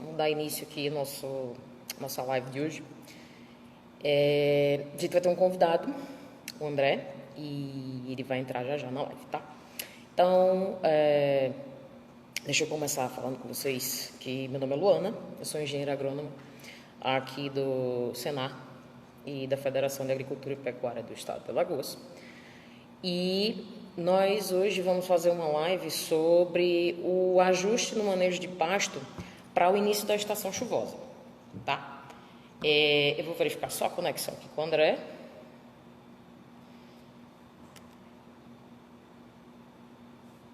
Vamos dar início aqui à nossa live de hoje. A gente vai ter um convidado, o André, e ele vai entrar já na live, tá? Então, deixa eu começar falando com vocês que meu nome é Luana, eu sou engenheira agrônoma aqui do Senar e da Federação de Agricultura e Pecuária do Estado de Alagoas. E nós hoje vamos fazer uma live sobre o ajuste no manejo de pasto para o início da estação chuvosa, tá? Eu vou verificar só a conexão aqui com o André.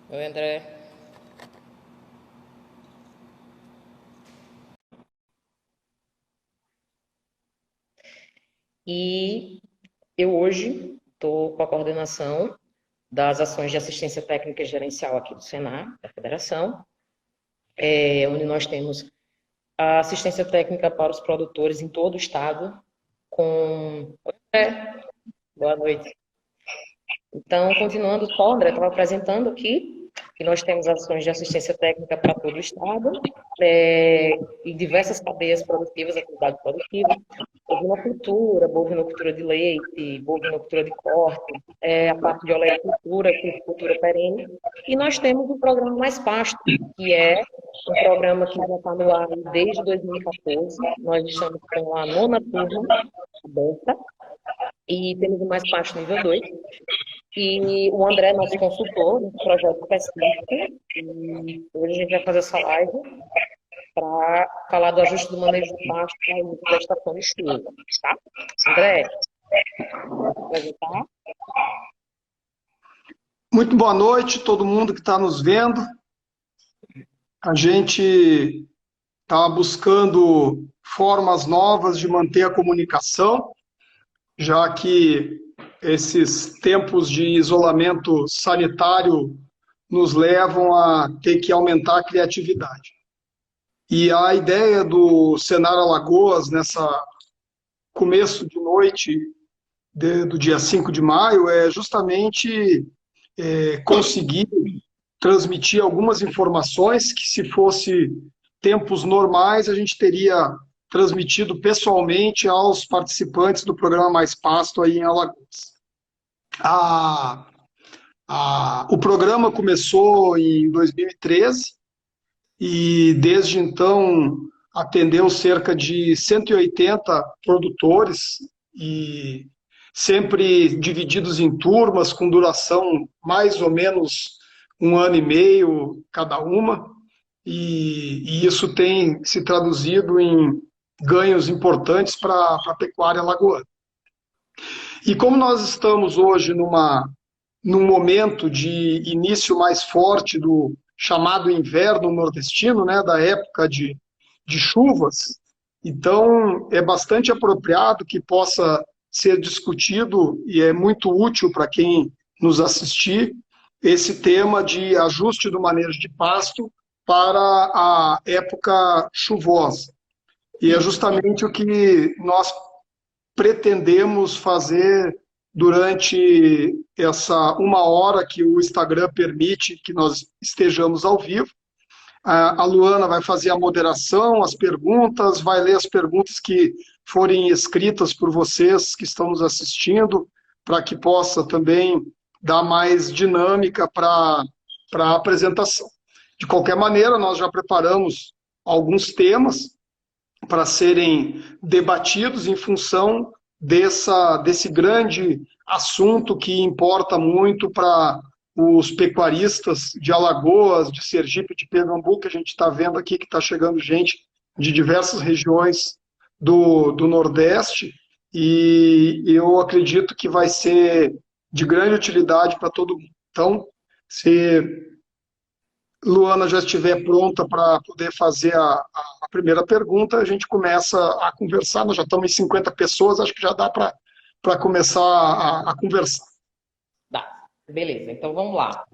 Oi, André. E eu hoje estou com a coordenação das ações de assistência técnica e gerencial aqui do Senar, da Federação, onde nós temos a assistência técnica para os produtores em todo o estado, com... Boa noite. Então, continuando, só o André estava apresentando aqui, que nós temos ações de assistência técnica para todo o estado, em diversas cadeias produtivas, atividade produtiva, bovinocultura de leite, bovinocultura de corte, a parte de oleicultura, cultura perene, e nós temos o programa Mais Pasto, que é um programa que já está no ar desde 2014, nós estamos com a 9ª turma aberta, e temos o Mais Pasto nível 2, e o André é nosso consultor nesse projeto específico, e hoje a gente vai fazer essa live para falar do ajuste do manejo do pasto para início da estação de chuva, tá? André, pode apresentar? Muito boa noite a todo mundo que está nos vendo. A gente está buscando formas novas de manter a comunicação, já que esses tempos de isolamento sanitário nos levam a ter que aumentar a criatividade. E a ideia do Senar Alagoas, nessa começo de noite do dia 5 de maio, é justamente conseguir transmitir algumas informações que, se fosse tempos normais, a gente teria transmitido pessoalmente aos participantes do programa Mais Pasto aí em Alagoas. O programa começou em 2013 e, desde então, atendeu cerca de 180 produtores, e sempre divididos em turmas, com duração mais ou menos 1 ano e meio cada uma, e isso tem se traduzido em ganhos importantes para a pecuária alagoana. E como nós estamos hoje num momento de início mais forte do chamado inverno nordestino, né, da época de chuvas, então é bastante apropriado que possa ser discutido, e é muito útil para quem nos assistir, esse tema de ajuste do manejo de pasto para a época chuvosa. E é justamente o que nós pretendemos fazer durante essa 1 hora que o Instagram permite que nós estejamos ao vivo. A Luana vai fazer a moderação, as perguntas, vai ler as perguntas que forem escritas por vocês que estão nos assistindo, para que possa também dar mais dinâmica para a apresentação. De qualquer maneira, nós já preparamos alguns temas para serem debatidos em função desse grande assunto que importa muito para os pecuaristas de Alagoas, de Sergipe, de Pernambuco, que a gente está vendo aqui que está chegando gente de diversas regiões do Nordeste, e eu acredito que vai ser de grande utilidade para todo mundo. Então, se Luana já estiver pronta para poder fazer a primeira pergunta, a gente começa a conversar. Nós já estamos em 50 pessoas, acho que já dá para começar a conversar. Dá, beleza. Então vamos lá.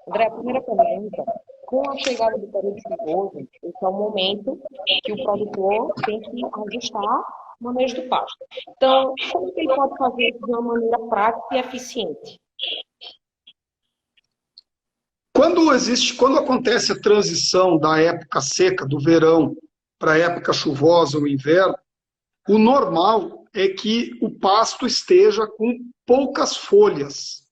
André, a primeira pergunta: com a chegada do período chuvoso, esse é o momento que o produtor tem que ajustar o manejo do pasto. Então, como que ele pode fazer isso de uma maneira prática e eficiente? Quando acontece a transição da época seca, do verão, para a época chuvosa ou inverno, o normal é que o pasto esteja com poucas folhas.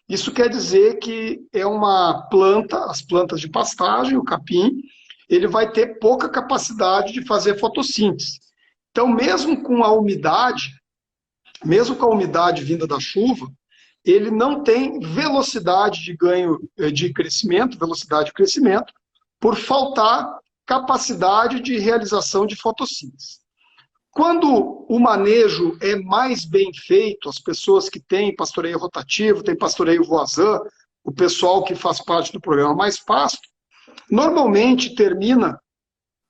Isso quer dizer que é uma planta, as plantas de pastagem, o capim, ele vai ter pouca capacidade de fazer fotossíntese. Então, mesmo com a umidade vinda da chuva, ele não tem velocidade de ganho de crescimento, velocidade de crescimento, por faltar capacidade de realização de fotossíntese. Quando o manejo é mais bem feito, as pessoas que têm pastoreio rotativo, têm pastoreio voisin, o pessoal que faz parte do programa Mais Pasto, normalmente termina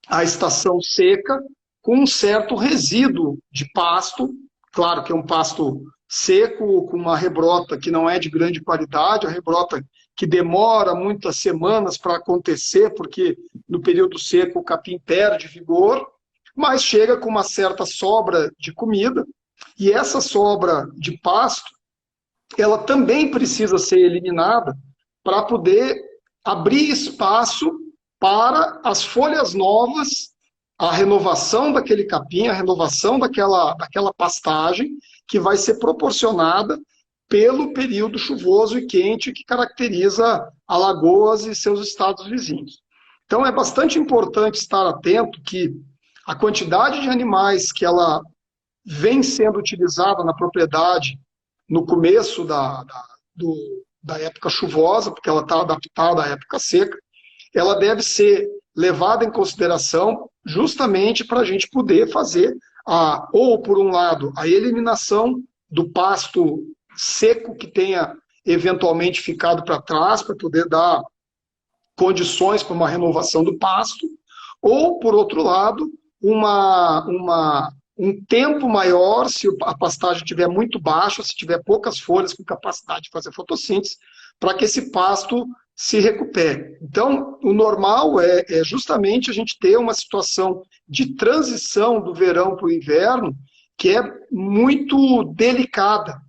a estação seca com um certo resíduo de pasto, claro que é um pasto seco, com uma rebrota que não é de grande qualidade, a rebrota que demora muitas semanas para acontecer, porque no período seco o capim perde vigor, mas chega com uma certa sobra de comida, e essa sobra de pasto, ela também precisa ser eliminada para poder abrir espaço para as folhas novas, a renovação daquele capim, a renovação daquela pastagem, que vai ser proporcionada pelo período chuvoso e quente que caracteriza Alagoas e seus estados vizinhos. Então é bastante importante estar atento que a quantidade de animais que ela vem sendo utilizada na propriedade no começo da época chuvosa, porque ela está adaptada à época seca, ela deve ser levada em consideração justamente para a gente poder fazer, ou por um lado, a eliminação do pasto seco que tenha eventualmente ficado para trás, para poder dar condições para uma renovação do pasto, ou, por outro lado, um tempo maior, se a pastagem estiver muito baixa, se tiver poucas folhas com capacidade de fazer fotossíntese, para que esse pasto se recupere. Então, o normal é justamente a gente ter uma situação de transição do verão para o inverno, que é muito delicada,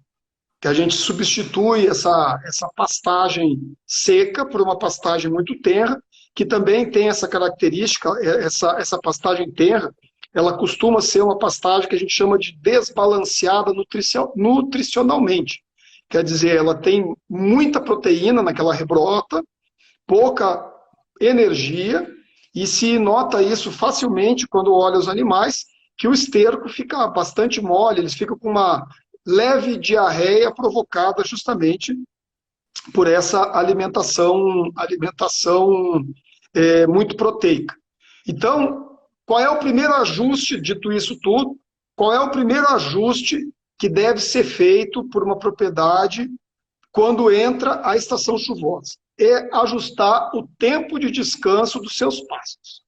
que a gente substitui essa pastagem seca por uma pastagem muito tenra, que também tem essa característica, essa pastagem tenra, ela costuma ser uma pastagem que a gente chama de desbalanceada nutricionalmente. Quer dizer, ela tem muita proteína naquela rebrota, pouca energia, e se nota isso facilmente quando olha os animais, que o esterco fica bastante mole, eles ficam com uma leve diarreia provocada justamente por essa alimentação muito proteica. Então, qual é o primeiro ajuste, dito isso tudo, qual é o primeiro ajuste que deve ser feito por uma propriedade quando entra a estação chuvosa? É ajustar o tempo de descanso dos seus pastos.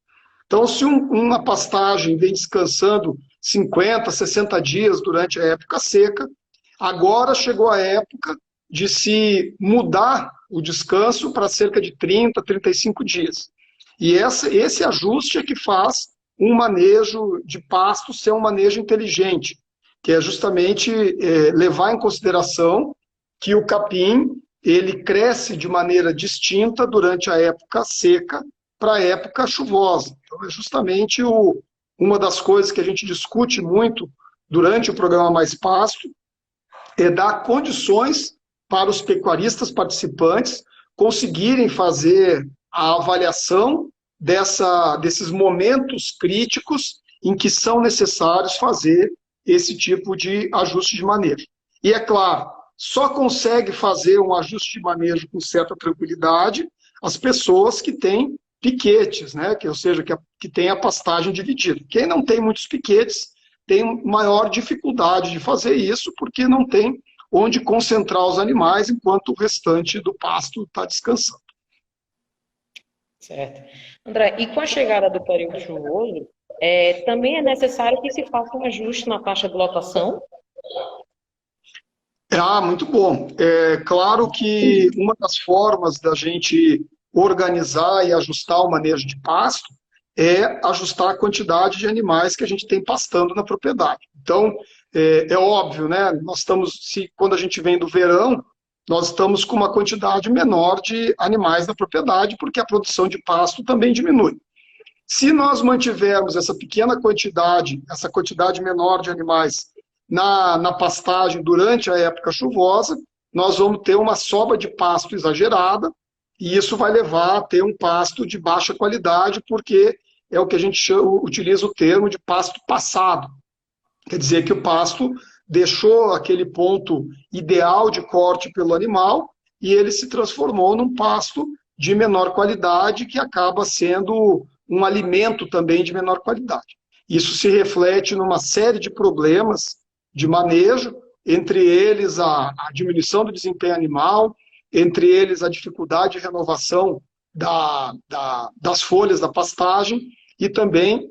Então, se uma pastagem vem descansando 50, 60 dias durante a época seca, agora chegou a época de se mudar o descanso para cerca de 30, 35 dias. E esse ajuste é que faz um manejo de pasto ser um manejo inteligente, que é justamente levar em consideração que o capim ele cresce de maneira distinta durante a época seca para a época chuvosa. Então, é justamente uma das coisas que a gente discute muito durante o programa Mais Pasto, é dar condições para os pecuaristas participantes conseguirem fazer a avaliação desses momentos críticos em que são necessários fazer esse tipo de ajuste de manejo. E é claro, só consegue fazer um ajuste de manejo com certa tranquilidade as pessoas que têm piquetes, né? Ou seja, que tem a pastagem dividida. Quem não tem muitos piquetes tem maior dificuldade de fazer isso, porque não tem onde concentrar os animais enquanto o restante do pasto está descansando. Certo. André, e com a chegada do período chuvoso, também é necessário que se faça um ajuste na taxa de lotação? Muito bom. É claro que uma das formas da gente organizar e ajustar o manejo de pasto é ajustar a quantidade de animais que a gente tem pastando na propriedade. Então, é óbvio, né? Quando a gente vem do verão, nós estamos com uma quantidade menor de animais na propriedade, porque a produção de pasto também diminui. Se nós mantivermos essa pequena quantidade, essa quantidade menor de animais na pastagem durante a época chuvosa, nós vamos ter uma sobra de pasto exagerada, e isso vai levar a ter um pasto de baixa qualidade, porque é o que a gente utiliza o termo de pasto passado. Quer dizer que o pasto deixou aquele ponto ideal de corte pelo animal e ele se transformou num pasto de menor qualidade, que acaba sendo um alimento também de menor qualidade. Isso se reflete numa série de problemas de manejo, entre eles a diminuição do desempenho animal, entre eles a dificuldade de renovação das folhas da pastagem e também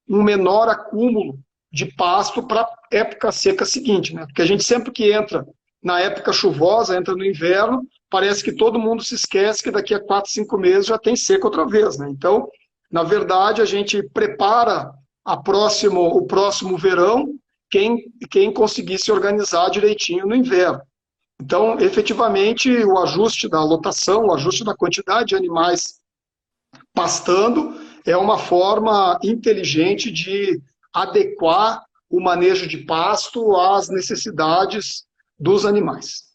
um menor acúmulo de pasto para a época seca seguinte, né? Porque a gente sempre que entra na época chuvosa, entra no inverno, parece que todo mundo se esquece que daqui a 4, 5 meses já tem seca outra vez, né? Então, na verdade, a gente prepara o próximo verão quem conseguir se organizar direitinho no inverno. Então, efetivamente, o ajuste da lotação, o ajuste da quantidade de animais pastando é uma forma inteligente de adequar o manejo de pasto às necessidades dos animais.